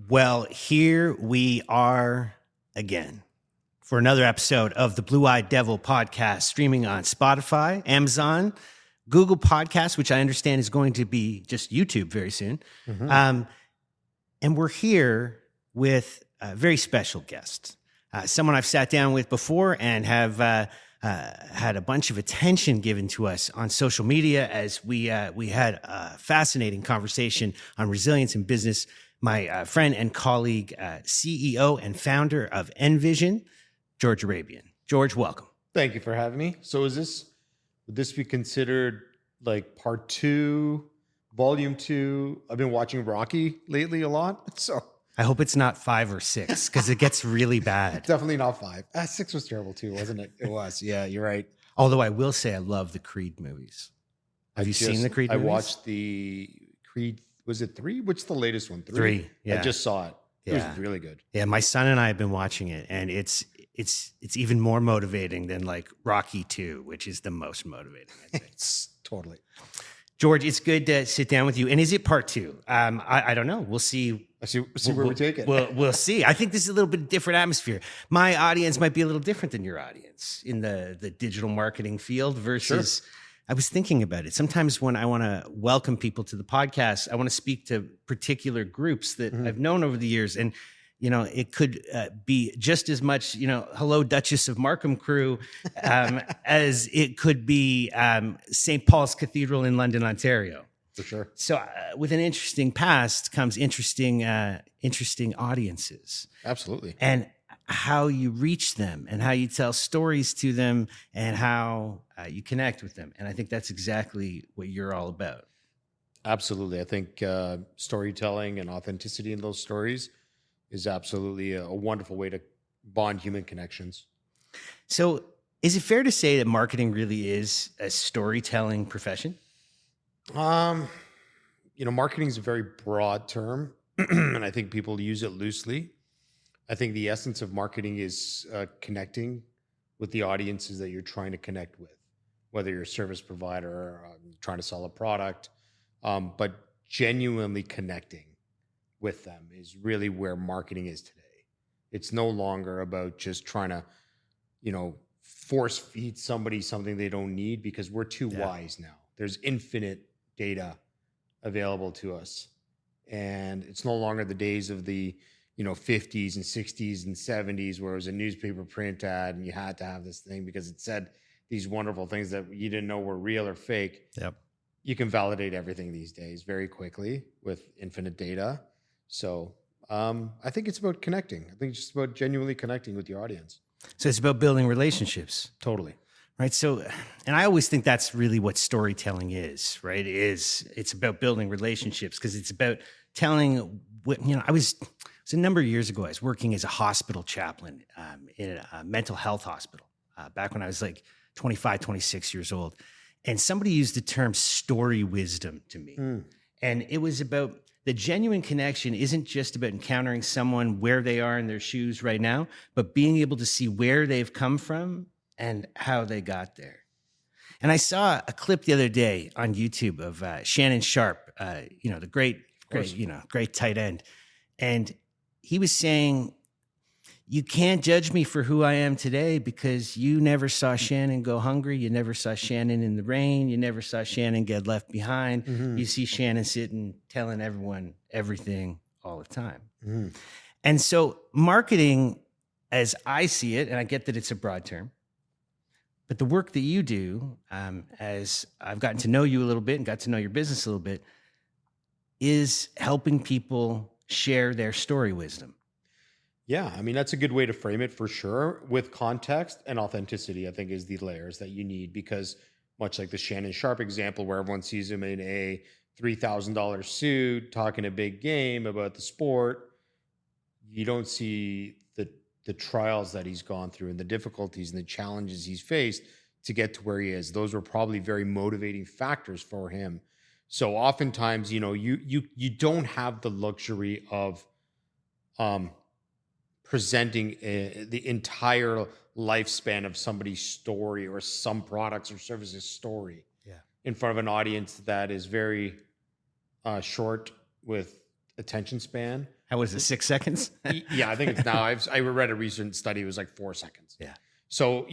Well, here we are again for another episode of the Blue Eyed Devil podcast, streaming on Spotify, Amazon, Google Podcasts, which I understand is going to be just YouTube very soon. And we're here with a very special guest, someone I've sat down with before and have had a bunch of attention given to us on social media as we had a fascinating conversation on resilience in business. My friend and colleague, CEO and founder of NVISION, George Arabian. George, welcome. Thank you for having me. So would this be considered like part 2, volume 2? I've been watching Rocky lately a lot. So I hope it's not 5 or 6 because it gets really bad. Definitely not 5. 6 was terrible too, wasn't it? It was. Yeah, you're right. Although I will say I love the Creed movies. Have you seen the Creed movies? I watched the Creed. Was it 3? Which is the latest one? 3. Yeah. I just saw it. It was really good. Yeah, my son and I have been watching it, and it's even more motivating than like Rocky 2, which is the most motivating. It's totally. George, it's good to sit down with you. And is it part 2? I don't know. We'll see. See where we take it. We'll see. I think this is a little bit different atmosphere. My audience might be a little different than your audience in the digital marketing field versus. Sure. I was thinking about it. Sometimes when I want to welcome people to the podcast, I want to speak to particular groups that I've known over the years. And, it could be just as much, hello, Duchess of Markham crew, as it could be St. Paul's Cathedral in London, Ontario. For sure. So with an interesting past comes interesting audiences. Absolutely. And how you reach them and how you tell stories to them and how you connect with them. And I think that's exactly what you're all about. Absolutely. I think storytelling and authenticity in those stories is absolutely a wonderful way to bond human connections. So is it fair to say that marketing really is a storytelling profession? Marketing is a very broad term, and I think people use it loosely. I think the essence of marketing is connecting with the audiences that you're trying to connect with, whether you're a service provider or trying to sell a product, but genuinely connecting with them is really where marketing is today. It's no longer about just trying to, force feed somebody something they don't need because we're too wise now. There's infinite data available to us. And it's no longer the days of the 50s and 60s and 70s where it was a newspaper print ad and you had to have this thing because it said these wonderful things that you didn't know were real or fake. Yep. You can validate everything these days very quickly with infinite data. So I think it's about connecting. I think it's just about genuinely connecting with your audience. So it's about building relationships. Totally. Right. So, and I always think that's really what storytelling is, right? It's about building relationships because it's about telling what, I was a number of years ago, I was working as a hospital chaplain in a mental health hospital back when I was like 25, 26 years old. And somebody used the term story wisdom to me. And it was about the genuine connection isn't just about encountering someone where they are in their shoes right now, but being able to see where they've come from and how they got there. And I saw a clip the other day on YouTube of Shannon Sharp, the great tight end. And he was saying, you can't judge me for who I am today because you never saw Shannon go hungry. You never saw Shannon in the rain. You never saw Shannon get left behind. You see Shannon sitting, telling everyone everything all the time. And so marketing, as I see it, and I get that it's a broad term, but the work that you do, as I've gotten to know you a little bit and got to know your business a little bit, is helping people share their story wisdom. Yeah, I mean, that's a good way to frame it for sure. With context and authenticity, I think is the layers that you need because much like the Shannon Sharp example where everyone sees him in a $3,000 suit talking a big game about the sport, you don't see the trials that he's gone through and the difficulties and the challenges he's faced to get to where he is. Those were probably very motivating factors for him. So oftentimes, you don't have the luxury of presenting the entire lifespan of somebody's story or some products or services story in front of an audience that is very short with attention span. How was it, 6 seconds? Yeah, I think it's now. I read a recent study. It was like 4 seconds. Yeah. So,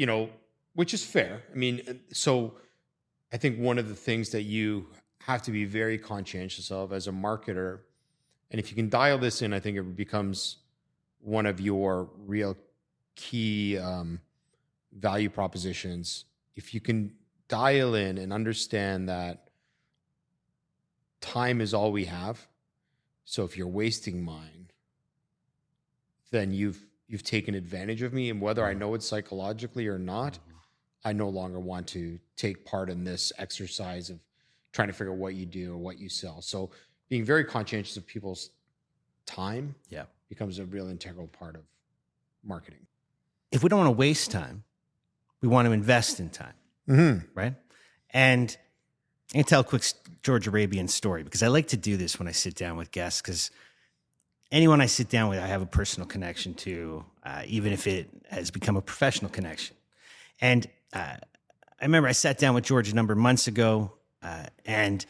which is fair. I mean, so I think one of the things that you have to be very conscientious of as a marketer, and if you can dial this in, I think it becomes one of your real key value propositions. If you can dial in and understand that time is all we have. So if you're wasting mine, then you've taken advantage of me. And whether I know it psychologically or not, I no longer want to take part in this exercise of trying to figure out what you do or what you sell. So being very conscientious of people's time becomes a real integral part of marketing. If we don't want to waste time, we want to invest in time, right? And I can tell a quick George Arabian story, because I like to do this when I sit down with guests, because anyone I sit down with, I have a personal connection to, even if it has become a professional connection. And I remember I sat down with George a number of months ago, and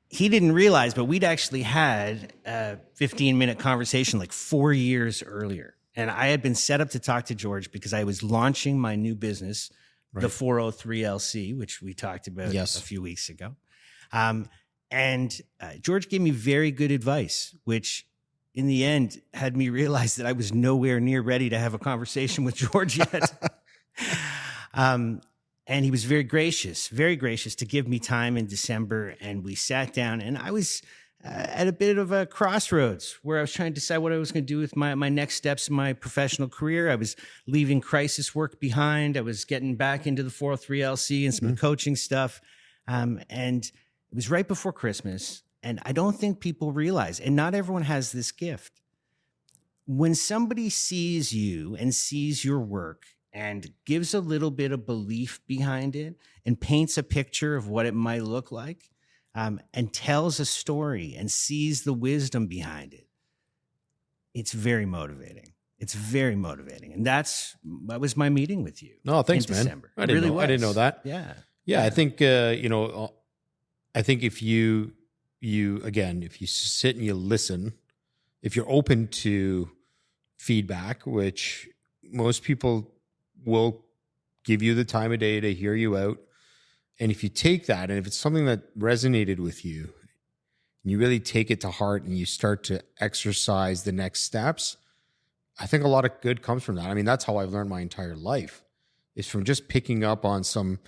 he didn't realize, but we'd actually had a 15-minute conversation like 4 years earlier. And I had been set up to talk to George because I was launching my new business, the 403LC, which we talked about a few weeks ago. And George gave me very good advice, which in the end had me realize that I was nowhere near ready to have a conversation with George yet. And he was very gracious to give me time in December. And we sat down, and I was at a bit of a crossroads where I was trying to decide what I was going to do with my next steps in my professional career. I was leaving crisis work behind. I was getting back into the 403LC and some coaching stuff. And it was right before Christmas. And I don't think people realize, and not everyone has this gift. When somebody sees you and sees your work and gives a little bit of belief behind it and paints a picture of what it might look like, and tells a story and sees the wisdom behind it, it's very motivating. It's very motivating. And that was my meeting with you. No, thanks, man. December. I didn't know that. Yeah. Yeah. I think, I think if you sit and you listen, if you're open to feedback, which most people will give you the time of day to hear you out. And if you take that, and if it's something that resonated with you, and you really take it to heart and you start to exercise the next steps, I think a lot of good comes from that. I mean, that's how I've learned my entire life, is from just picking up on some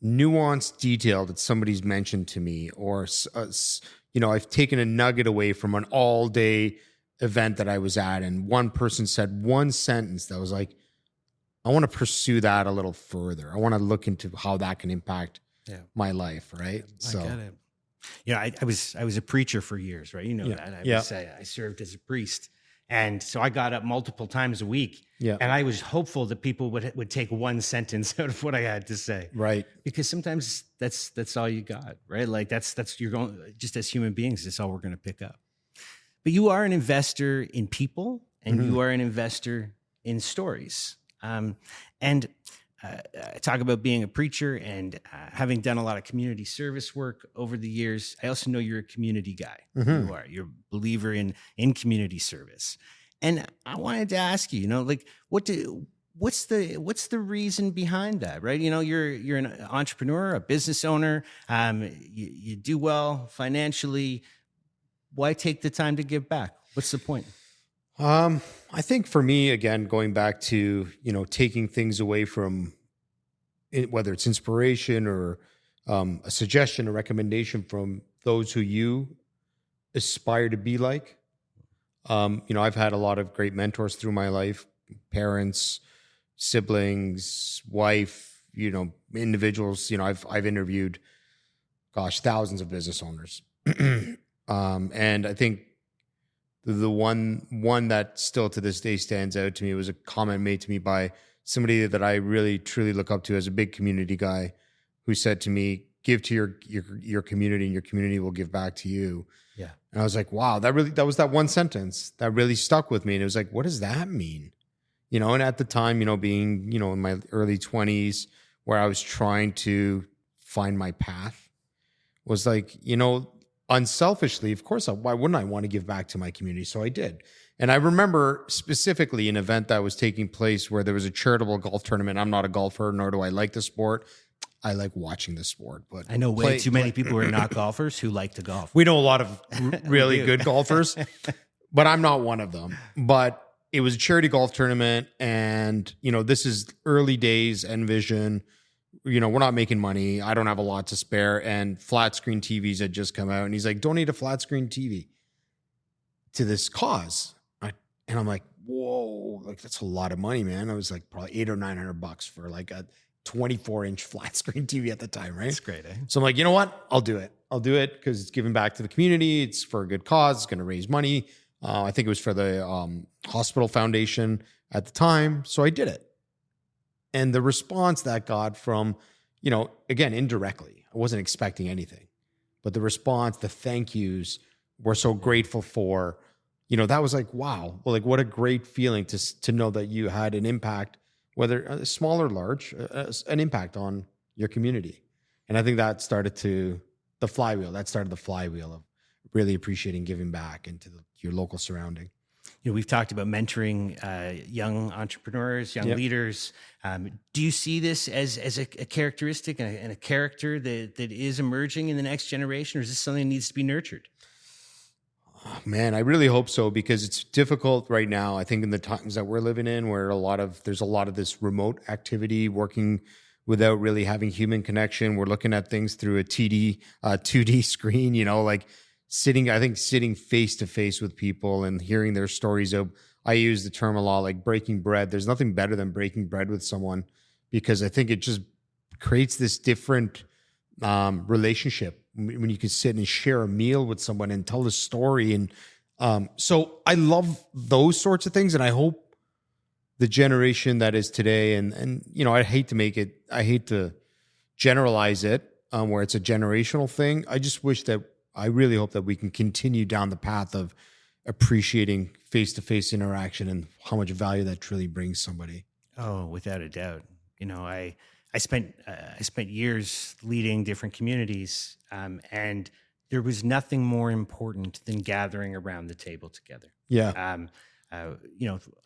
nuanced detail that somebody's mentioned to me, or, I've taken a nugget away from an all-day event that I was at, and one person said one sentence that was like, I want to pursue that a little further. I want to look into how that can impact my life, right? I get it. I was a preacher for years, right? You know that. I served as a priest. And so I got up multiple times a week. Yeah. And I was hopeful that people would take one sentence out of what I had to say. Right. Because sometimes that's all you got, right? Like that's you're going, just as human beings, that's all we're going to pick up. But you are an investor in people, and you are an investor in stories. And I talk about being a preacher and having done a lot of community service work over the years. I also know you're a community guy. You're a believer in community service. And I wanted to ask you, what's the reason behind that, right? You're an entrepreneur, a business owner. You do well financially. Why take the time to give back? What's the point? I think for me, again, going back to, taking things away from it, whether it's inspiration or a suggestion, a recommendation from those who you aspire to be like. I've had a lot of great mentors through my life, parents, siblings, wife, individuals. I've interviewed, thousands of business owners. And I think the one that still to this day stands out to me was a comment made to me by somebody that I really truly look up to as a big community guy, who said to me, "Give to your community, and your community will give back to you." Yeah. And I was like, wow, that was that one sentence that really stuck with me. And it was like, what does that mean? And at the time, being, in my early 20s, where I was trying to find my path, was like, unselfishly, of course, why wouldn't I want to give back to my community? So I did. And I remember specifically an event that was taking place where there was a charitable golf tournament. I'm not a golfer, nor do I like the sport. I like watching the sport, but I know way too many people who are not golfers who like to golf. We know a lot of really good golfers, but I'm not one of them. But it was a charity golf tournament, and this is early days NVISION. We're not making money. I don't have a lot to spare, and flat screen TVs had just come out, and he's like, donate a flat screen TV to this cause. And I'm like, whoa, like that's a lot of money, man. I was like probably $800 or $900 for like a 24-inch flat screen TV at the time, right? That's great, eh? So I'm like, you know what? I'll do it. I'll do it because it's giving back to the community. It's for a good cause. It's going to raise money. I think it was for the hospital foundation at the time. So I did it. And the response that got from, again, indirectly, I wasn't expecting anything, but the response, the thank yous, we're so grateful for, that was like, wow, well, like what a great feeling to know that you had an impact, whether small or large, an impact on your community. And I think that started the flywheel of really appreciating giving back into your local surrounding. We've talked about mentoring young entrepreneurs, young leaders. Do you see this as a characteristic and a character that is emerging in the next generation, or is this something that needs to be nurtured? Oh, man, I really hope so, because it's difficult right now. I think in the times that we're living in, where there's a lot of this remote activity, working without really having human connection. We're looking at things through a 2D screen, like sitting face to face with people and hearing their stories. I use the term a lot, like breaking bread. There's nothing better than breaking bread with someone, because I think it just creates this different relationship when you can sit and share a meal with someone and tell a story. And so I love those sorts of things. And I hope the generation that is today, and I hate to generalize it where it's a generational thing. I really hope that we can continue down the path of appreciating face-to-face interaction and how much value that truly brings somebody. Oh, without a doubt. I spent years leading different communities, and there was nothing more important than gathering around the table together. Yeah. On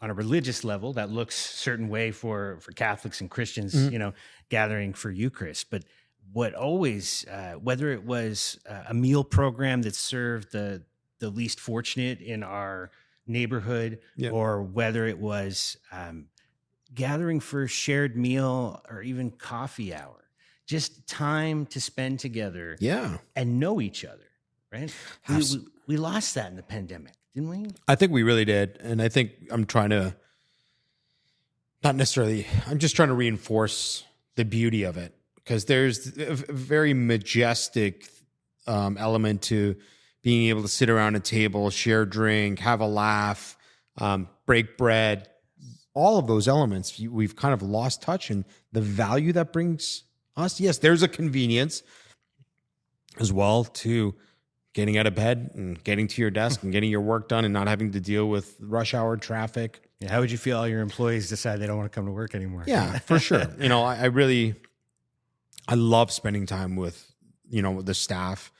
a religious level, that looks a certain way for Catholics and Christians, gathering for Eucharist. But what always, whether it was a meal program that served the least fortunate in our neighborhood, or whether it was gathering for a shared meal or even coffee hour, just time to spend together and know each other, right? We lost that in the pandemic, didn't we? I think we really did. And I think I'm just trying to reinforce the beauty of it, because there's a very majestic element to being able to sit around a table, share a drink, have a laugh, break bread. All of those elements, we've kind of lost touch, and the value that brings us. Yes, there's a convenience as well to getting out of bed and getting to your desk and getting your work done and not having to deal with rush hour traffic. Yeah, how would you feel all your employees decide they don't want to come to work anymore? Yeah, for sure. I love spending time with, the staff,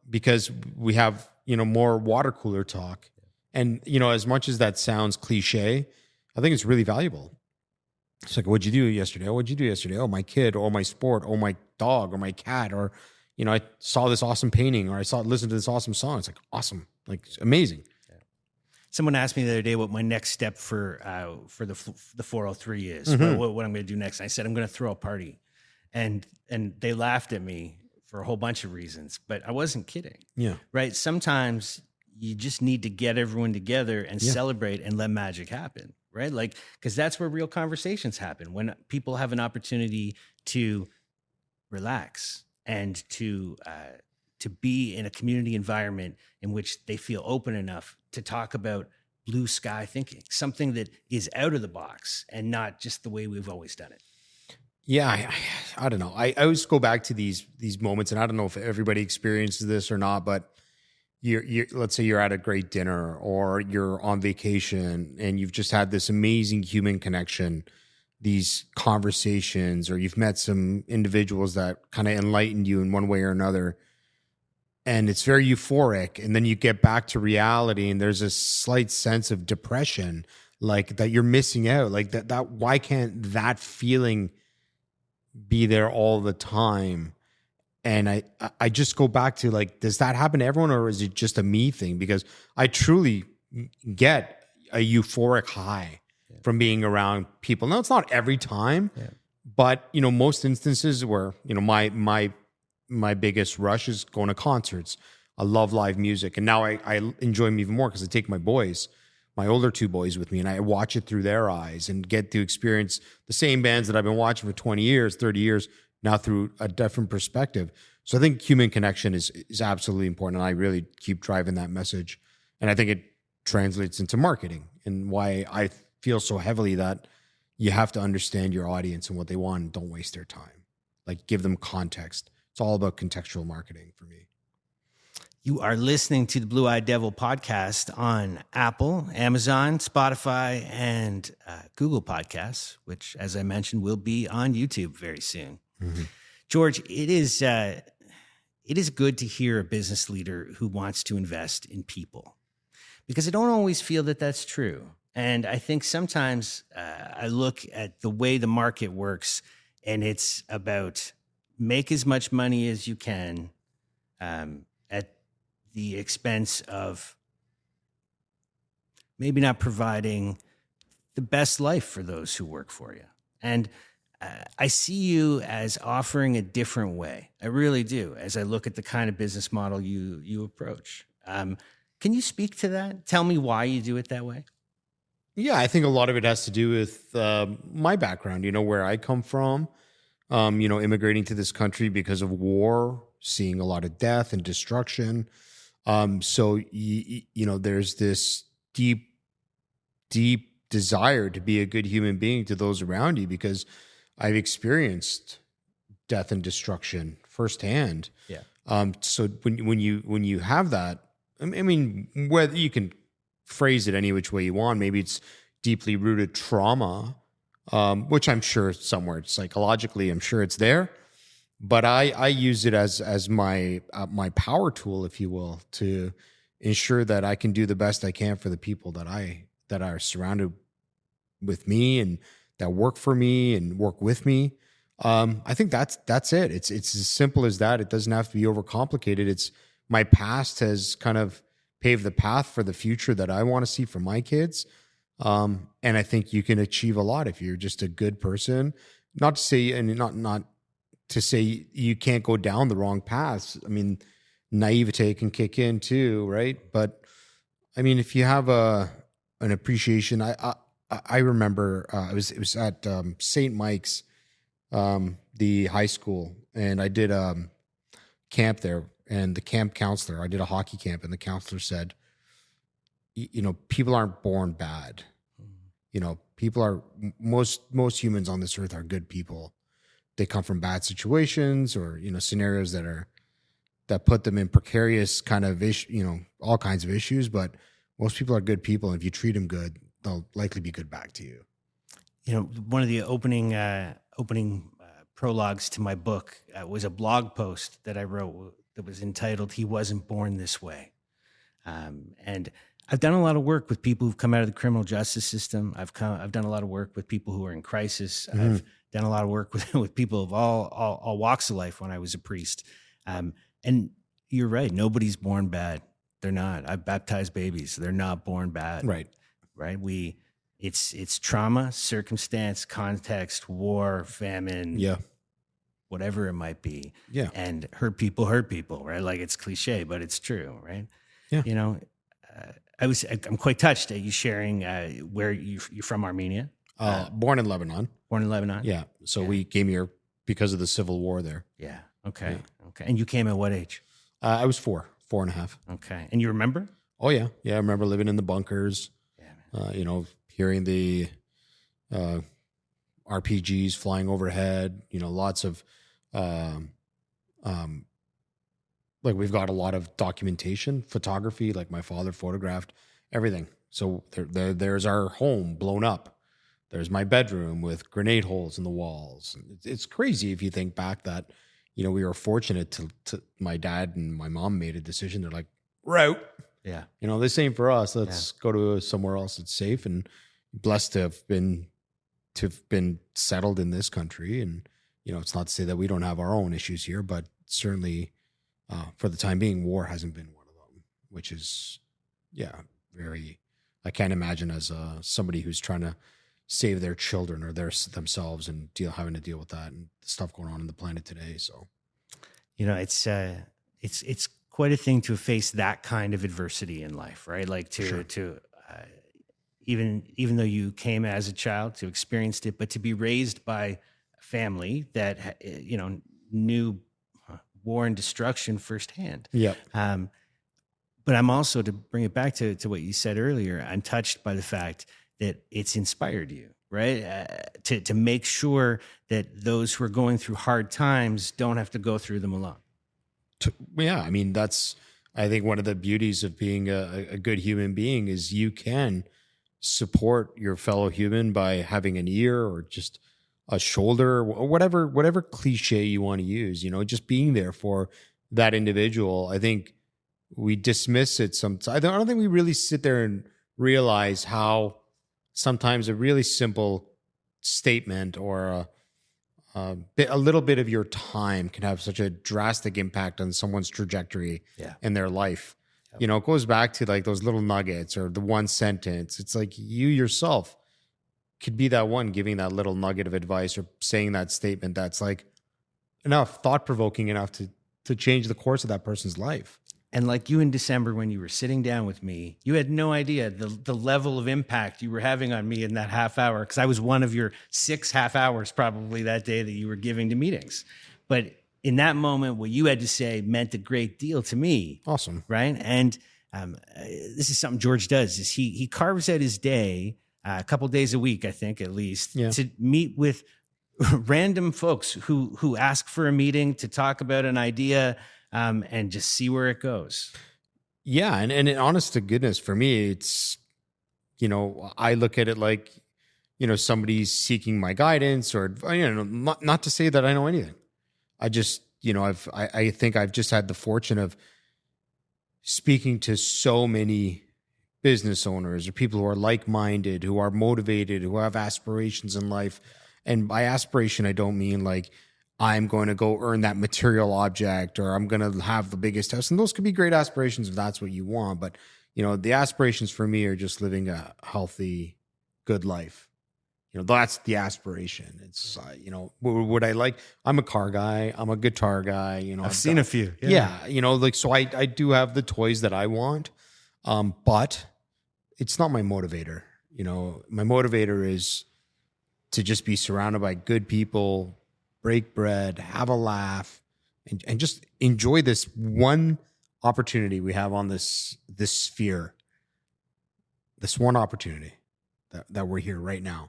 because we have, more water cooler talk. And, as much as that sounds cliche, I think it's really valuable. It's like, what'd you do yesterday? Oh, what'd you do yesterday? Oh, my kid, or my sport, or my dog, or my cat, or, I saw this awesome painting, or listened to this awesome song. It's like awesome, like it's amazing. Yeah. Someone asked me the other day what my next step for the 403 is, what I'm going to do next. And I said, I'm going to throw a party. And they laughed at me for a whole bunch of reasons, but I wasn't kidding. Yeah. Right. Sometimes you just need to get everyone together and celebrate and let magic happen. Right. Like, because that's where real conversations happen, when people have an opportunity to relax and to be in a community environment in which they feel open enough to talk about blue sky thinking, something that is out of the box and not just the way we've always done it. Yeah, I don't know. I always go back to these moments, and I don't know if everybody experiences this or not, but you're let's say you're at a great dinner or you're on vacation and you've just had this amazing human connection, these conversations, or you've met some individuals that kind of enlightened you in one way or another. and it's very euphoric, and then you get back to reality and there's a slight sense of depression, like that you're missing out, like that why can't that feeling be there all the time? And I just go back to, like, does that happen to everyone, or is it just a me thing? Because I truly get a euphoric high from being around people. Now, it's not every time, but most instances where my biggest rush is going to concerts. I love live music. And now I enjoy them even more because I take my older two boys with me, and I watch it through their eyes and get to experience the same bands that I've been watching for 20 years, 30 years, now through a different perspective. So I think human connection is absolutely important. And I really keep driving that message. And I think it translates into marketing, and why I feel so heavily that you have to understand your audience and what they want, and don't waste their time. Like, give them context. It's all about contextual marketing for me. You are listening to the Blue Eyed Devil podcast on Apple, Amazon, Spotify, and Google Podcasts, which, as I mentioned, will be on YouTube very soon. Mm-hmm. George, it is good to hear a business leader who wants to invest in people, because I don't always feel that that's true. And I think sometimes I look at the way the market works, and it's about make as much money as you can at the expense of maybe not providing the best life for those who work for you. And I see you as offering a different way. I really do, as I look at the kind of business model you approach. Can you speak to that? Tell me why you do it that way. Yeah, I think a lot of it has to do with my background, where I come from, immigrating to this country because of war, seeing a lot of death and destruction. So, there's this deep, deep desire to be a good human being to those around you, because I've experienced death and destruction firsthand. Yeah. So when you have that, I mean, whether you can phrase it any which way you want, maybe it's deeply rooted trauma, which I'm sure somewhere psychologically, I'm sure it's there. But I use it as my power tool, if you will, to ensure that I can do the best I can for the people that are surrounded with me and that work for me and work with me. I think that's it. It's as simple as that. It doesn't have to be overcomplicated. It's my past has kind of paved the path for the future that I want to see for my kids. And I think you can achieve a lot if you're just a good person. Not to say, and not to say you can't go down the wrong paths. I mean, naivete can kick in too, right? But I mean, if you have an appreciation, I remember it was at St. Mike's, the high school, and I did camp there. And the camp counselor, I did a hockey camp, and the counselor said, people aren't born bad. People are, most humans on this earth are good people. They come from bad situations or, scenarios that put them in precarious kind of all kinds of issues. But most people are good people. And if you treat them good, they'll likely be good back to you. One of the opening prologues to my book was a blog post that I wrote that was entitled, "He Wasn't Born This Way." And I've done a lot of work with people who've come out of the criminal justice system. I've done a lot of work with people who are in crisis. Mm-hmm. I've done a lot of work with people of all walks of life when I was a priest. And you're right. Nobody's born bad. They're not. I've baptized babies. They're not born bad. Right. It's trauma, circumstance, context, war, famine. Yeah. Whatever it might be. Yeah. And hurt people, right? Like, it's cliche, but it's true, right? Yeah. I'm quite touched at you sharing where you're from, Armenia. Born in Lebanon. Born in Lebanon? Yeah. So we came here because of the civil war there. Yeah. Okay. Yeah. Okay. And you came at what age? I was 4.5. Okay. And you remember? Oh, yeah. Yeah, I remember living in the bunkers, hearing the RPGs flying overhead, lots of, we've got a lot of documentation, photography, like my father photographed everything. So there's our home blown up. There's my bedroom with grenade holes in the walls. It's crazy if you think back that, we were fortunate to my dad and my mom made a decision. They're like, we're out. Yeah. This ain't for us. Let's go to somewhere else that's safe, and blessed to have been settled in this country. And, it's not to say that we don't have our own issues here, but certainly for the time being, war hasn't been one of them, which is, very, I can't imagine as somebody who's trying to save their children or themselves and having to deal with that and the stuff going on the planet today. So, it's quite a thing to face that kind of adversity in life, right? Like even though you came as a child to experience it, but to be raised by a family that, knew war and destruction firsthand. Yeah. But I'm also, to bring it back to what you said earlier, I'm touched by the fact that it's inspired you, right? To make sure that those who are going through hard times don't have to go through them alone. Yeah. I mean, I think one of the beauties of being a good human being is you can support your fellow human by having an ear or just a shoulder, or whatever cliche you want to use, just being there for that individual. I think we dismiss it sometimes. I don't think we really sit there and realize how sometimes a really simple statement or a little bit of your time can have such a drastic impact on someone's trajectory in their life. Yep. It goes back to like those little nuggets or the one sentence. It's like you yourself could be that one giving that little nugget of advice or saying that statement that's like enough, thought-provoking enough to change the course of that person's life. And like you in December, when you were sitting down with me, you had no idea the level of impact you were having on me in that half hour, because I was one of your 6 half hours probably that day that you were giving to meetings. But in that moment, what you had to say meant a great deal to me. Awesome. Right? And this is something George does, is he carves out his day, a couple days a week, I think at least, to meet with random folks who ask for a meeting to talk about an idea, and just see where it goes. Yeah. And honest to goodness, for me, it's, I look at it like, somebody's seeking my guidance or, not to say that I know anything. I just, I think I've just had the fortune of speaking to so many business owners or people who are like-minded, who are motivated, who have aspirations in life. And by aspiration, I don't mean like, I'm going to go earn that material object or I'm going to have the biggest house. And those could be great aspirations if that's what you want. But, the aspirations for me are just living a healthy, good life. That's the aspiration. It's, would I like, I'm a car guy. I'm a guitar guy. I've seen a few. Yeah. So I do have the toys that I want. But it's not my motivator. My motivator is to just be surrounded by good people, break bread, have a laugh, and just enjoy this one opportunity we have on this sphere. This one opportunity that we're here right now,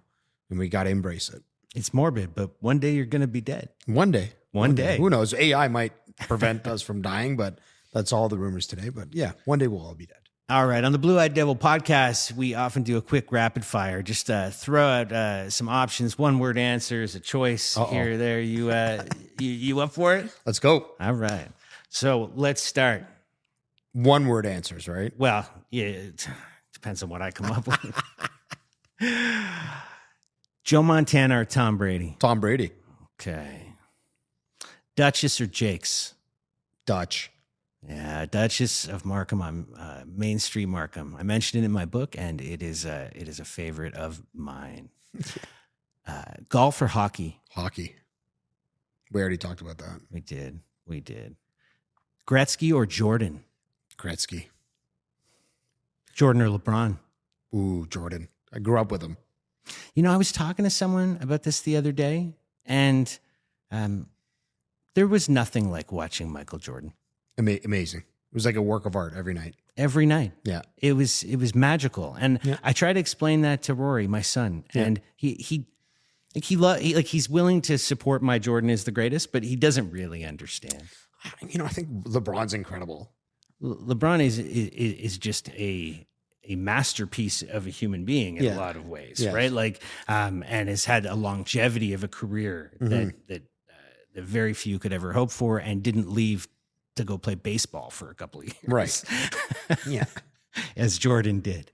and we got to embrace it. It's morbid, but one day you're going to be dead. One day. Who knows? AI might prevent us from dying, but that's all the rumors today. But yeah, one day we'll all be dead. All right. On the Blue Eyed Devil podcast, we often do a quick rapid fire. Just throw out some options. One word answers, a choice here or there. You up for it? Let's go. All right. So let's start. One word answers, right? Well, yeah, it depends on what I come up with. Joe Montana or Tom Brady? Tom Brady. Okay. Duchess or Jakes? Dutch. Yeah, Duchess of Markham. I'm Main Street Markham. I mentioned it in my book, and it is a favorite of mine. Golf or hockey? Hockey. We already talked about that. We did. Gretzky or Jordan? Gretzky. Jordan or LeBron? Ooh, Jordan. I grew up with him. I was talking to someone about this the other day, and there was nothing like watching Michael Jordan. Amazing. It was like a work of art every night. Every night. Yeah. It was magical. And I try to explain that to Rory, my son. And he's willing to support my Jordan is the greatest, but he doesn't really understand. I think LeBron's incredible. LeBron is just a masterpiece of a human being in a lot of ways, right? Like, and has had a longevity of a career that very few could ever hope for, and didn't leave to go play baseball for a couple of years. Right. Yeah. As Jordan did.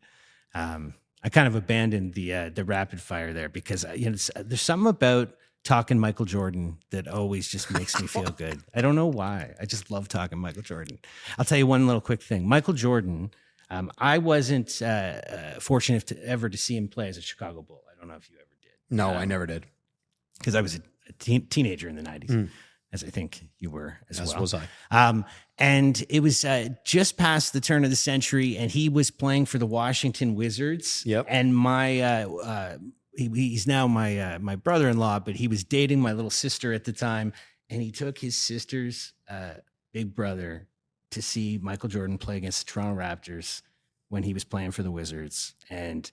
I kind of abandoned the rapid fire there because there's something about talking Michael Jordan that always just makes me feel good. I don't know why. I just love talking Michael Jordan. I'll tell you one little quick thing. Michael Jordan, I wasn't fortunate to see him play as a Chicago Bull. I don't know if you ever did. No, I never did. Because I was a teenager in the 90s. As I think you were as well. As was I. And it was just past the turn of the century, and he was playing for the Washington Wizards. Yep. And he's now my brother-in-law, but he was dating my little sister at the time, and he took his sister's big brother to see Michael Jordan play against the Toronto Raptors when he was playing for the Wizards. And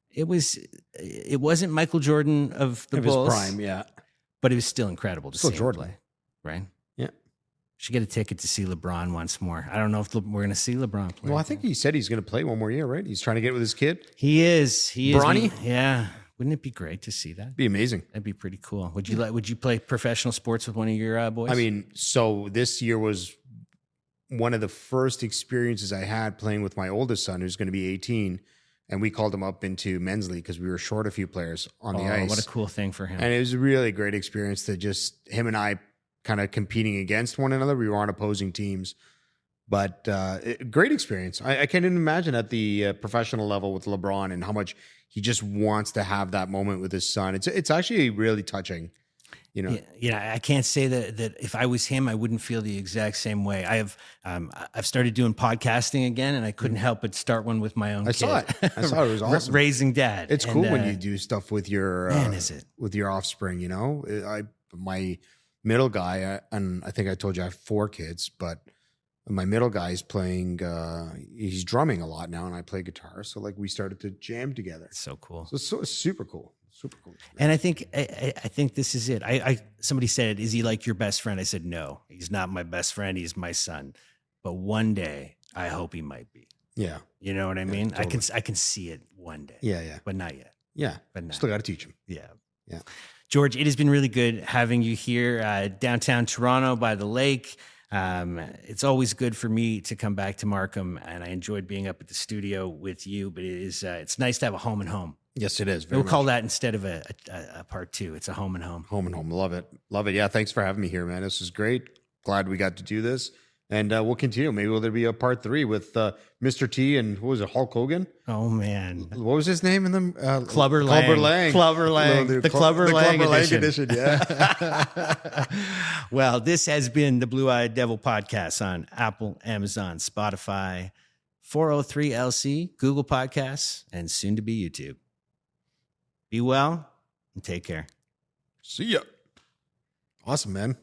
it wasn't Michael Jordan of the Bulls. His prime, yeah. But it was still incredible to see Jordan him play. Right? Yeah. Should get a ticket to see LeBron once more. I don't know if we're going to see LeBron play. Well, I think he said he's going to play one more year, right? He's trying to get with his kid. He is. Bronny? Yeah. Wouldn't it be great to see that? Be amazing. That'd be pretty cool. Would you play professional sports with one of your boys? I mean, so this year was one of the first experiences I had playing with my oldest son, who's going to be 18. And we called him up into men's league because we were short a few players on the ice. What a cool thing for him. And it was a really great experience to just him and I kind of competing against one another. We were on opposing teams, but great experience. I can't even imagine at the professional level with LeBron and how much he just wants to have that moment with his son. It's actually really touching, you know. Yeah, I can't say that if I was him, I wouldn't feel the exact same way. I've started doing podcasting again, and I couldn't help but start one with my own. I saw it. It was awesome. Raising dad. It's cool when you do stuff with your with your offspring. You know, my middle guy, and I think I told you I have 4 kids, but my middle guy is playing. He's drumming a lot now, and I play guitar. So like we started to jam together. It's so cool. So it's super cool. Super cool. And I think this is it. Somebody said, "Is he like your best friend?" I said, "No, he's not my best friend. He's my son. But one day, I hope he might be." Yeah. You know what I mean? Totally. I can see it one day. Yeah. But not yet. Yeah. But not. Still got to teach him. Yeah. Yeah. George, it has been really good having you here downtown Toronto by the lake. It's always good for me to come back to Markham, and I enjoyed being up at the studio with you. But it's nice to have a home and home. Yes, it is. We'll call that instead of a part 2. It's a home and home. Home and home. Love it. Love it. Yeah. Thanks for having me here, man. This is great. Glad we got to do this. And we'll continue. Maybe there'll be a part 3 with Mr. T and what was it, Hulk Hogan? Oh, man. What was his name in them? Clubber Lang. Clubber Lang. The Clubber Lang edition. Yeah. Well, this has been the Blue Eyed Devil podcast on Apple, Amazon, Spotify, 403LC, Google Podcasts, and soon to be YouTube. Be well and take care. See ya. Awesome, man.